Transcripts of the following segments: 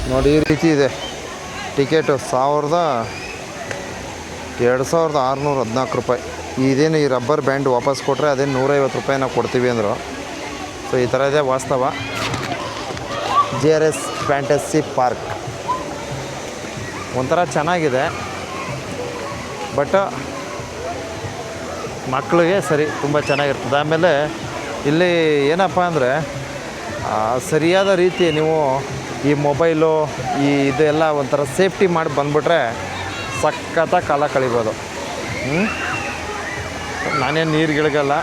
ನೋಡಿ ಈ ರೀತಿ ಇದೆ ಟಿಕೆಟು 2614 ರೂಪಾಯಿ. ಇದೇನು ಈ ರಬ್ಬರ್ ಬ್ಯಾಂಡ್ ವಾಪಸ್ ಕೊಟ್ಟರೆ ಅದೇನು 150 ರೂಪಾಯಿ ನಾವು ಕೊಡ್ತೀವಿ ಅಂದರು. ಸೊ ಈ ಥರ ಇದೆ ವಾಸ್ತವ. JRS ಫ್ಯಾಂಟಸಿ ಪಾರ್ಕ್ ಒಂಥರ ಚೆನ್ನಾಗಿದೆ, ಬಟ್ ಮಕ್ಕಳಿಗೆ ಸರಿ ತುಂಬ ಚೆನ್ನಾಗಿರ್ತದೆ. ಆಮೇಲೆ ಇಲ್ಲಿ ಏನಪ್ಪ ಅಂದರೆ ಸರಿಯಾದ ರೀತಿ ನೀವು ಈ ಮೊಬೈಲು ಇದೆಲ್ಲ ಒಂಥರ ಸೇಫ್ಟಿ ಮಾಡಿ ಬಂದುಬಿಟ್ರೆ ಸಖತ್ತಾಗಿ ಕಾಲ ಕಳಿಬೋದು. ನಾನೇನು ನೀರುಗಳಿಗಲ್ಲ,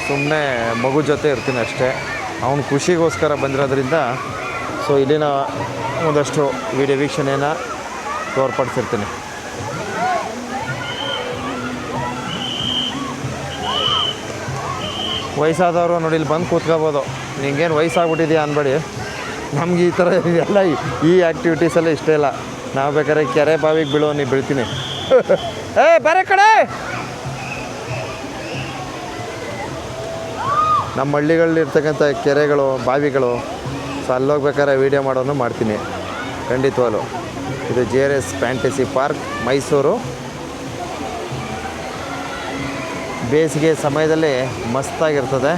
ಸುಮ್ಮನೆ ಮಗು ಜೊತೆ ಇರ್ತೀನಿ ಅಷ್ಟೇ. ಅವನು ಖುಷಿಗೋಸ್ಕರ ಬಂದಿರೋದ್ರಿಂದ ಸೊ ಇಲ್ಲಿನ ಒಂದಷ್ಟು ವಿಡಿಯೋ ವೀಕ್ಷಣೆಯನ್ನು ತೋರ್ಪಡಿಸಿರ್ತೀನಿ. ವಯಸ್ಸಾದವರು ನೋಡಿ ಇಲ್ಲಿ ಬಂದು ಕೂತ್ಕೋಬೋದು. ನಿಂಗೇನು ವಯಸ್ಸಾಗ್ಬಿಟ್ಟಿದೆಯಾ ಅನ್ಬೇಡಿ, ನಮ್ಗೆ ಈ ಥರ ಎಲ್ಲ ಈ ಆ್ಯಕ್ಟಿವಿಟೀಸೆಲ್ಲ ಇಷ್ಟ ಇಲ್ಲ. ನಾವು ಬೇಕಾದ್ರೆ ಕೆರೆ ಬಾವಿಗೆ ಬೀಳೋ ನೀವು ಬೀಳ್ತೀನಿ. ಬೇರೆ ಕಡೆ ನಮ್ಮ ಹಳ್ಳಿಗಳಲ್ಲಿರ್ತಕ್ಕಂಥ ಕೆರೆಗಳು ಬಾವಿಗಳು, ಸೊ ಅಲ್ಲೋಗ್ಬೇಕಾದ್ರೆ ವೀಡಿಯೋ ಮಾಡೋನು ಮಾಡ್ತೀನಿ ಖಂಡಿತವಾಗ್ಲು. ಇದು JRS ಫ್ಯಾಂಟಸಿ ಪಾರ್ಕ್ ಮೈಸೂರು. ಬೇಸಿಗೆ ಸಮಯದಲ್ಲಿ ಮಸ್ತಾಗಿರ್ತದೆ,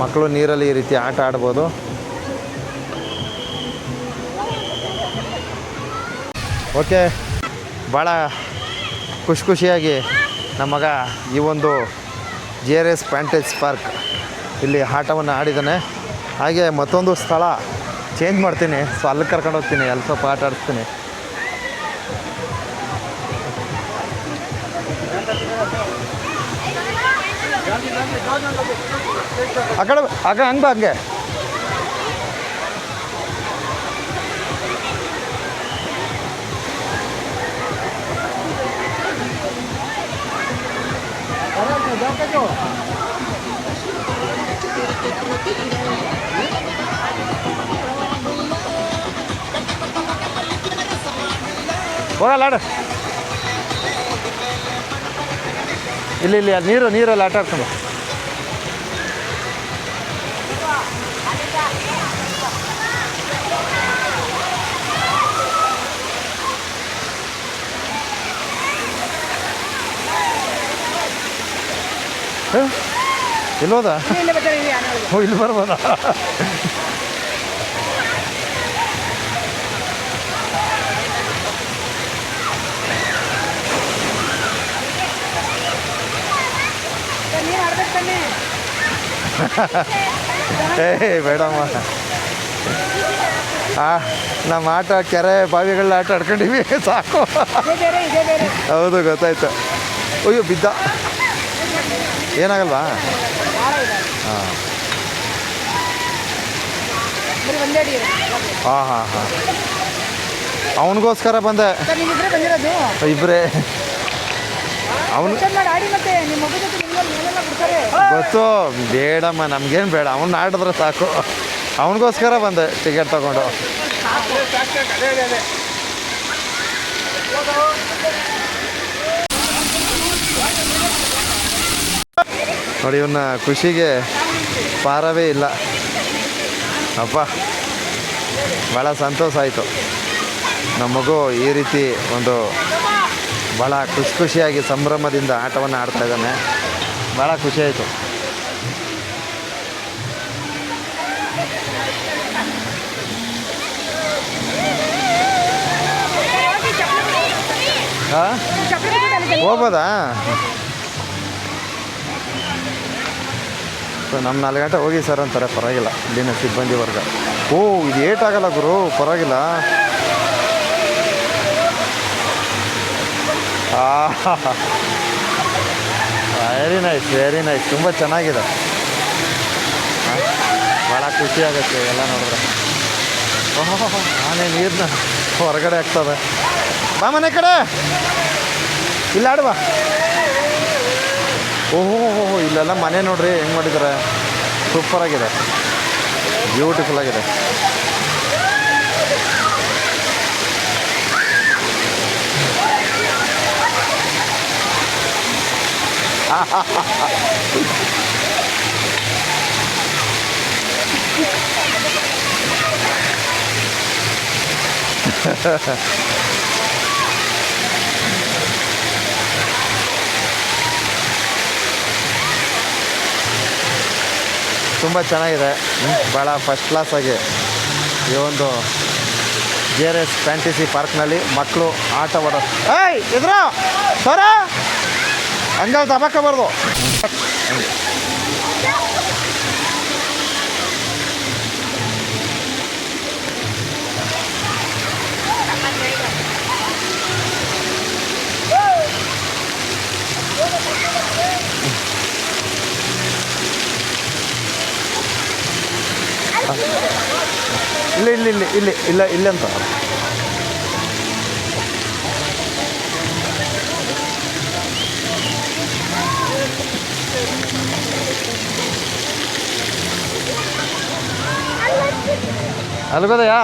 ಮಕ್ಕಳು ನೀರಲ್ಲಿ ಈ ರೀತಿ ಆಟ ಆಡ್ಬೋದು. ಓಕೆ, ಭಾಳ ಖುಷಿಯಾಗಿ ನಮ್ಮ ಮಗ ಈ ಒಂದು JRS ಫ್ಯಾಂಟಸಿ ಪಾರ್ಕ್ ಇಲ್ಲಿ ಆಟವನ್ನು ಆಡಿದ್ದಾನೆ. ಹಾಗೆ ಮತ್ತೊಂದು ಸ್ಥಳ ಚೇಂಜ್ ಮಾಡ್ತೀನಿ, ಸೊ ಅಲ್ಲಿ ಕರ್ಕೊಂಡು ಹೋಗ್ತೀನಿ, ಅಲ್ಲಿ ಸ್ವಲ್ಪ ಆಟ ಆಡಿಸ್ತೀನಿ. ಆ ಕಡೆ ಹಂಗೆ ಬಾ, ಹಂಗೆ ಹೋಗಲ್ಲ ಆಡು. ಇಲ್ಲಿ ನೀರಲ್ಲಿ ಆಟ ಆಡ್ಕೊಂಡು ಇಲ್ಲೋದ ಇಲ್ಲಿ ಬರ್ಬೋದಾ? ಬೇಡಮ್ಮ, ನಮ್ಮ ಆಟ ಕೆರೆ ಬಾವಿಗಳ ಆಟ ಆಡ್ಕೊಂಡಿವಿ ಸಾಕು. ಹೌದು, ಗೊತ್ತಾಯ್ತು. ಅಯ್ಯೋ ಬಿದ್ದ, ಏನಾಗಲ್ವಾ? ಹಾಂ ಅವನಿಗೋಸ್ಕರ ಬಂದೆ. ಇಬ್ಬರೇ ಅವನು ಗೊತ್ತು. ಬೇಡಮ್ಮ, ನಮಗೇನು ಬೇಡ, ಅವ್ನು ಆಡಿದ್ರೆ ಸಾಕು. ಅವನಿಗೋಸ್ಕರ ಬಂದೆ ಟಿಕೆಟ್ ತಗೊಂಡು. ನೋಡಿ, ಇವನ್ನ ಖುಷಿಗೆ ಪಾರವೇ ಇಲ್ಲ. ಅಪ್ಪ, ಭಾಳ ಸಂತೋಷ ಆಯಿತು. ನಮ್ಮ ಮಗು ಈ ರೀತಿ ಒಂದು ಭಾಳ ಖುಷಿಯಾಗಿ ಸಂಭ್ರಮದಿಂದ ಆಟವನ್ನು ಆಡ್ತಾ ಇದ್ದಾನೆ. ಭಾಳ ಖುಷಿ ಆಯಿತು. ಹಾಂ, ಹೋಗ್ಬೋದಾ? ಸೊ ನಮ್ಮ 4 ಗಂಟೆ ಹೋಗಿ ಸರ್ ಅಂತಾರೆ, ಪರವಾಗಿಲ್ಲ. ಇಲ್ಲಿನ ಸಿಬ್ಬಂದಿ ವರ್ಗ. ಓ, ಇದು ಏಟಾಗಲ್ಲ ಗುರು, ಪರವಾಗಿಲ್ಲ. ವೆರಿ ನೈಸ್, ತುಂಬ ಚೆನ್ನಾಗಿದೆ. ಭಾಳ ಖುಷಿ ಆಗುತ್ತೆ ಎಲ್ಲ ನೋಡಿದ್ರೆ. ಓಹೋ, ಆನೆ ನೀರನ್ನ ಹೊರಗಡೆ ಆಗ್ತದೆ. ಬಾ ಮನೆ ಕಡೆ, ಇಲ್ಲ ಆಡುವ. ಓಹೋ, ಇಲ್ಲೆಲ್ಲ ಮನೆ ನೋಡ್ರಿ ಹೆಂಗೆ ಮಾಡಿದ್ದಾರೆ, ಸೂಪರಾಗಿದೆ, ಬ್ಯೂಟಿಫುಲ್ ಆಗಿದೆ. ತುಂಬ ಚೆನ್ನಾಗಿದೆ, ಭಾಳ ಫಸ್ಟ್ ಕ್ಲಾಸಾಗಿ ಈ ಒಂದು JRS ಫ್ಯಾಂಟಸಿ ಪಾರ್ಕ್ನಲ್ಲಿ ಮಕ್ಕಳು ಆಟವಾಡೋ ಇದ್ರ ಸರ ಹಂಗಲ್ಲಿ ತಬಾಕಬಾರ್ದು. ಇಲ್ಲಿ ಇಲ್ಲಿ ಇಲ್ಲಿ ಇಲ್ಲಿ ಇಲ್ಲ ಇಲ್ಲ ಅಂತ ಅಲ್ಗೋದಯಾ?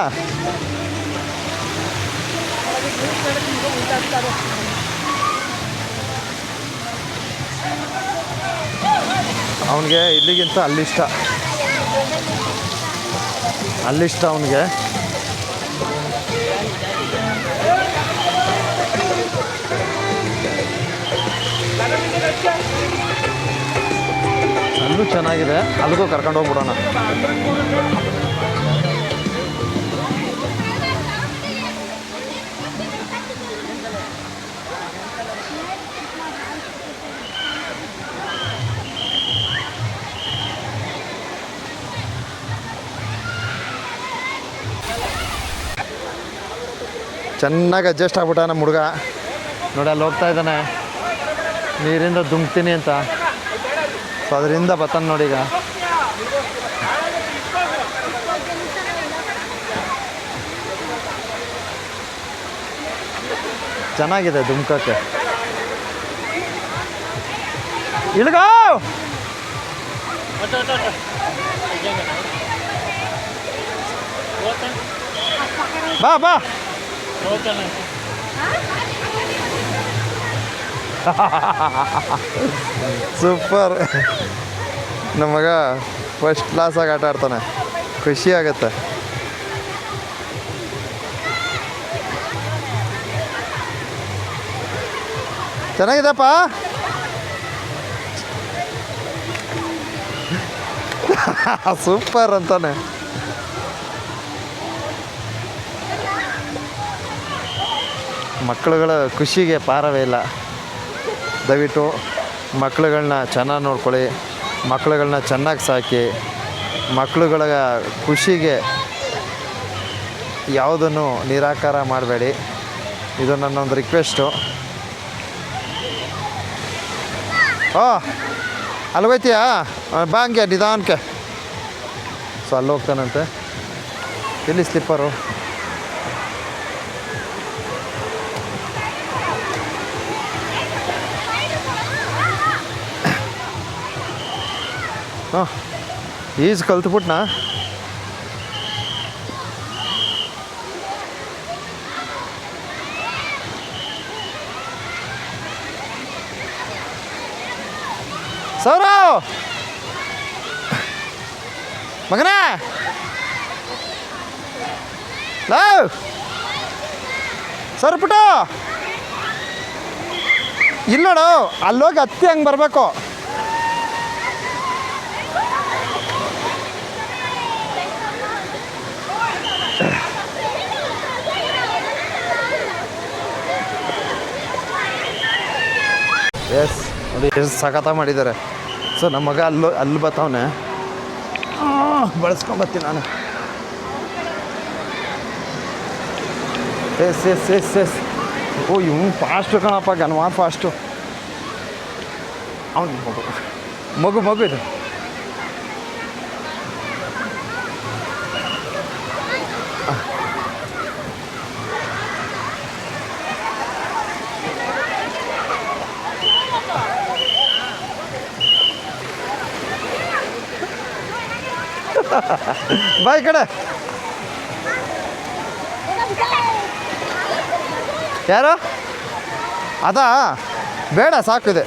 ಅವನಿಗೆ ಇಲ್ಲಿಗಿಂತ ಅಲ್ಲಿಷ್ಟ ಅವನಿಗೆ. ಅಲ್ಲೂ ಚೆನ್ನಾಗಿದೆ, ಅಲ್ಲಿಗೂ ಕರ್ಕೊಂಡು ಹೋಗ್ಬಿಡೋಣ. ಚೆನ್ನಾಗಿ ಅಡ್ಜಸ್ಟ್ ಆಗ್ಬಿಟ್ಟ ನಮ್ಮ ಹುಡುಗ ನೋಡಿ, ಅಲ್ಲಿ ಹೋಗ್ತಾ ಇದ್ದಾನೆ ನೀರಿಂದ ದುಮ್ತೀನಿ ಅಂತ. ಸೊ ಅದರಿಂದ ಬತ್ತಾನೆ ನೋಡಿ. ಈಗ ಚೆನ್ನಾಗಿದೆ ದುಮ್ಕಕ್ಕೆ. ಇಳ್ಗೋ ಬಾ ಬಾ. ಸೂಪರ್, ನಮ್ಮ ಮಗ ಫಸ್ಟ್ ಕ್ಲಾಸಾಗಿ ಆಟ ಆಡ್ತಾನೆ, ಖುಷಿ ಆಗುತ್ತೆ. ಚೆನ್ನಾಗಿದೆಪ್ಪ. ಸೂಪರ್ ಅಂತಾನೆ. ಮಕ್ಕಳುಗಳ ಖುಷಿಗೆ ಪಾರವೇ ಇಲ್ಲ. ದಯವಿಟ್ಟು ಮಕ್ಕಳುಗಳನ್ನ ಚೆನ್ನಾಗಿ ನೋಡ್ಕೊಳ್ಳಿ, ಮಕ್ಕಳುಗಳನ್ನ ಚೆನ್ನಾಗಿ ಸಾಕಿ, ಮಕ್ಕಳುಗಳ ಖುಷಿಗೆ ಯಾವುದನ್ನು ನಿರಾಕಾರ ಮಾಡಬೇಡಿ. ಇದು ನನ್ನೊಂದು ರಿಕ್ವೆಸ್ಟು. ಅಲ್ಗೋಯ್ತೀಯಾ? ಬಾ ಹಂಗೆ ನಿಧಾನಕ್ಕೆ. ಸೊ ಅಲ್ಲಿ ಹೋಗ್ತಾನಂತೆ. ಎಲ್ಲಿ ಸ್ಲಿಪ್ಪರು? ಹಾಂ, ಈಜು ಕಲ್ತ್ಬಿಟ್ನಾ? ಸೌರ ಮಗನೇ, ಲವ್ ಸರ್ ಪುಟ ಇಲ್ಲಿ ನೋಡು, ಅಲ್ಲೋಗಿ ಹತ್ತಿ ಹಂಗೆ ಬರಬೇಕು. ಎಸ್, ನೋಡಿ ಎಷ್ಟು ಸಖತ ಮಾಡಿದ್ದಾರೆ. ಸೊ ನಮ್ಮ ಮಗ ಅಲ್ಲಿ ಬರ್ತಾವನೆ, ಬಳಸ್ಕೊಂಬರ್ತೀನಿ ನಾನು. Yes yes yes yes. ಓ ಇವ್ನು ಫಾಸ್ಟು ಕಣಪ್ಪ, ಗನ್ವಾನ್ ಫಾಸ್ಟು. ಅವನು ಮಗು ಇದು. ಬಾಯ್ ಕಡೆ ಯಾರು? ಅದಾ ಬೇಡ, ಸಾಕಿದೆ.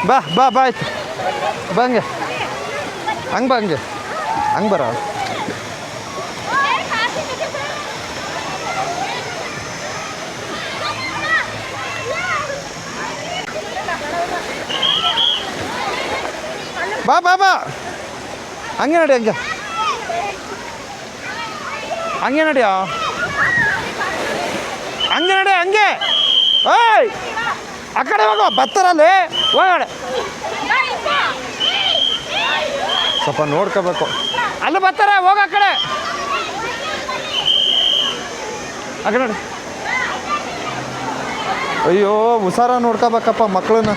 ಬಾ ಬಾ ಬಾ, ಆಯ್ತು ಬಾ. ಹಂಗೆ ಹಂಗೆ ಬಾ, ಹಂಗೆ ಬರ. ಬಾ ಬಾ ಬಾ ಹಂಗೆ ನಡಿ ಹಂಗೆ ನಡಿಯೋ ಹಂಗೆ ನಡಿ ಹಂಗೆ ಓಯ್ ಆ ಕಡೆ ಹೋಗೋ ಬರ್ತಾರಲ್ಲಿ ಹೋಗಡೆ ಸ್ವಲ್ಪ ನೋಡ್ಕೋಬೇಕು ಅಲ್ಲಿ ಬರ್ತಾರೆ ಹೋಗ ಆ ಕಡೆ ನೋಡಿ ಅಯ್ಯೋ ಹುಷಾರ ನೋಡ್ಕೋಬೇಕಪ್ಪ ಮಕ್ಕಳನ್ನ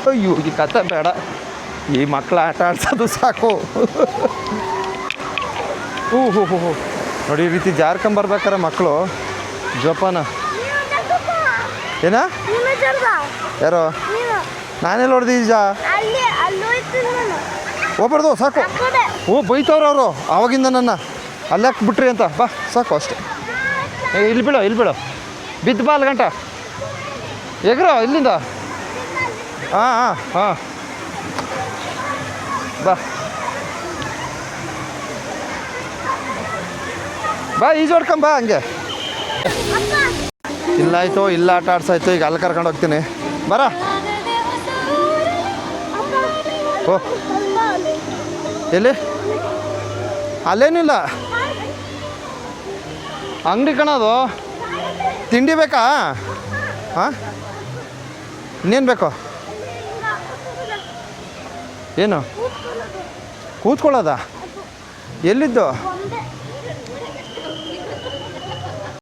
ಅಯ್ಯೋ ಈ ಕತೆ ಬೇಡ ಈ ಮಕ್ಕಳು ಆಟ ಆಡ್ಸೋದು ಸಾಕು ಹೂ ನೋಡಿ ಈ ರೀತಿ ಜಾರ್ಕೊಂಬರ್ಬೇಕಾರೆ ಮಕ್ಕಳು ಜೋಪಾನ ಏನ ಯಾರೋ ನಾನೆಲ್ಲ ಹೊಡೆದಿ ಈಗ ಹೋಗ್ಬಾರ್ದು ಸಾಕು ಬೈತವ್ರು ಅವರು ಆವಾಗಿಂದ ನನ್ನ ಅಲ್ಲಾಕ್ ಬಿಟ್ರಿ ಅಂತ ಬಾ ಸಾಕು ಅಷ್ಟೆ ಇಲ್ಲಿ ಬೀಳೋ ಬಿದ್ದು ಬಾ ಅಲ್ಲಿ ಗಂಟ ಎಗ್ರೋ ಇಲ್ಲಿಂದ ಹಾಂ ಬಾ ಈಜೋಡ್ಕೊಂಬಾ ಹಂಗೆ ಇಲ್ಲಾಯ್ತು ಇಲ್ಲ ಆಟ ಆಡ್ಸಾಯ್ತು ಈಗ ಅಲ್ಲಿ ಕರ್ಕೊಂಡು ಹೋಗ್ತೀನಿ ಬರ ಓ ಎಲ್ಲಿ ಅಲ್ಲೇನಿಲ್ಲ ಅಂಗಡಿ ಕಣದು ತಿಂಡಿ ಬೇಕಾ ಹಾಂ ಇನ್ನೇನು ಬೇಕು ಏನು ಕೂತ್ಕೊಳ್ಳೋದ ಎಲ್ಲಿದ್ದು